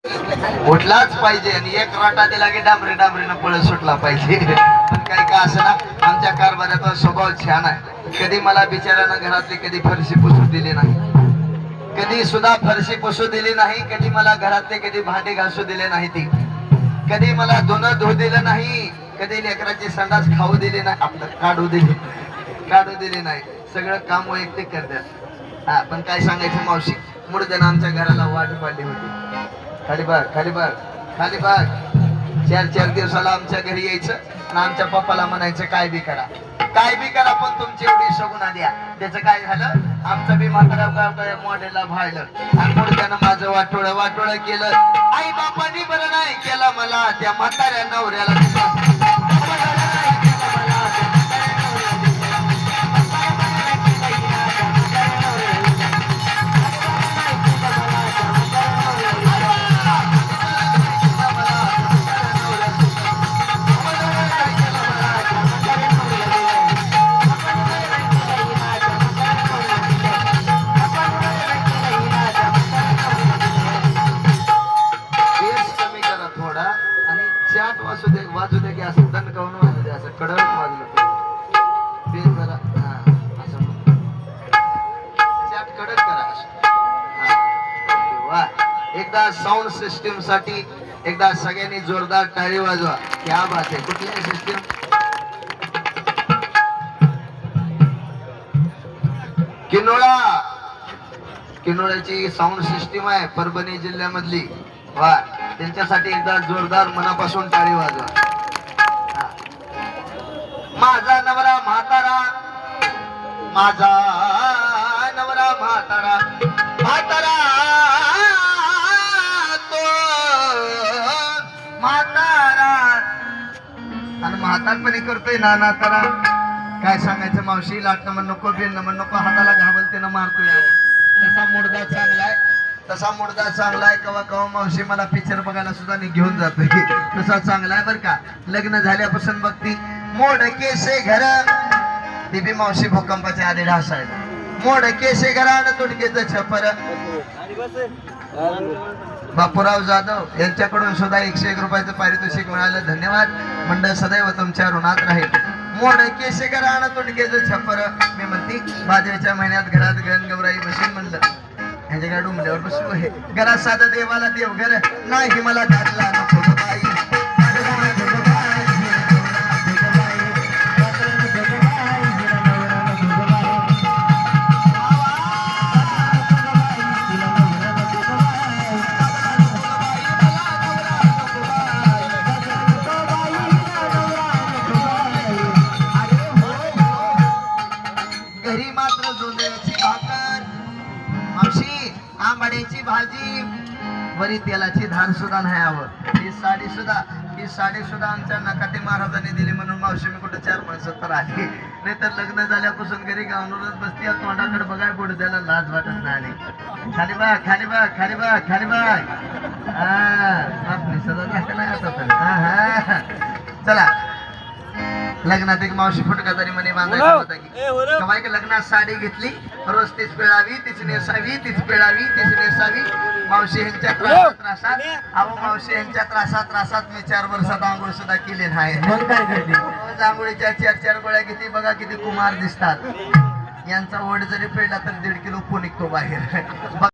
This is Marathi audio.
उठलाच पाहिजे आणि एक राटा दिला की डांबरी डांबरीनं पळ सुटला पाहिजे. पण काही का असं ना, आमच्या कारभाराचा स्वभाव छान आहे. कधी मला बिचाऱ्यानं घरातली कधी फरशी पुसू दिली नाही, कधी सुद्धा फरशी पुसू दिली नाही. कधी मला घरातले कधी भांडे घासू दिले नाही, ती कधी मला धुणं धुऊ दिलं नाही, कधी लेकराची संडास खाऊ दिली नाही, आपलं काढू दिली नाही. सगळं काम वैयक्तिक करतात. हा, पण काय सांगायचं मावशी, मुडद्यानं आमच्या घराला वाट पाडली होती. खाली बघ, खाली बघ, खाली बघ. 4-4 दिवसाला आमच्या घरी यायचं आणि आमच्या पप्पाला म्हणायचं काय बी करा, काय बी करा, पण तुमची एवढी शगुना द्या. त्याचं काय झालं, आमचं बी म्हातारा मॉडेलला भाळलं आणि मुडद्यानं माझं वाटोळं केलं. आई बापानी बरं नाही केलं मला, त्या म्हाताऱ्या नवऱ्याला वाजू दे की असं दणकावून वाजू दे, असं कडक वाजलं पाहिजे. जरा हा असं चाट कडक करा असं. वा, एकदा साऊंड सिस्टीम साठी एकदा सगळ्यांनी जोरदार टाळी वाजवा. क्या बात आहे. कुठली आहे सिस्टीम? किनोळ्याची साऊंड सिस्टीम आहे परभणी जिल्ह्यामधली. वा, त्यांच्यासाठी एकदा जोरदार मनापासून टाळी वाजवा. माझा नवरा म्हातारा, माझा नवरा म्हातारा, म्हातारा तो म्हातारा आणि म्हातारपणी करतोय नाना तारा. काय सांगायचं मावशी, लाटणं म्हण नको, बिन म्हण नको, हाताला घाबलतेनं मारतोय. तसा मुडदा चांगलाय, तसा मुडदा चांगलाय. कवा कवा मावशी मला पिक्चर बघायला सुद्धा घेऊन जातोय. तसा चांगलाय बर का. लग्न झाल्यापासून बघती मोडके से घर, ती बी मावशी भूकंपाच्या आधी ढासायला. मोडके से घरानं तुडकेचं छपर. बापूराव जाधव यांच्याकडून सुद्धा 101 रुपयाचं पारितोषिक मिळालं. धन्यवाद. मंडळ सदैव तुमच्या ऋणात राहील. मोडके से घरानं तुडकेचं छपर. मी म्हणती भाद्याच्या महिन्यात घरात गण गौराई बसेल म्हणलं, ह्याच्या डुंबल्यावर बसलो आहे. घरात साधं देवाला देवघर नाही मला घातला नको बाई. घरी मात्र जोंधळ्याची भाकर, मावशी आंबाड्याची भाजी, वरी तेलाची धार सुद्धा नाही हवं. ही साडी सुद्धा आमच्या नकाते महाराजांनी दिली म्हणून मावशी मी कुठं 4 माणसं तर आली. नाही तर लग्न झाल्यापासून घरी गावूनच बसती. तोंडाकडे बघाय पुढे त्याला लाज वाटत नाही. खाली बघ, खाली बघ, खाली बघ, खाली बघ. आपली सदा दाखल आहे आता. चला, लग्नात एक मावशी फुटका तरी म्हणे बांधायचा होता की कमाई की लग्नात साडी घेतली, रोज तीच पिळावी, तीच नेसावी, तीच पिळावी, तीच नेसावी. मावशी यांच्या त्रासात अहो मावशी यांच्या त्रासात मी 4 वर्षात आंघोळ सुद्धा केली नाही. मग काय करते, रोज आंघोळीच्या 4 गोळ्या किती बघा, किती कुमार दिसतात. यांचा ओढ जरी पिळला तर 1.5 किलो निघतो बाहेर.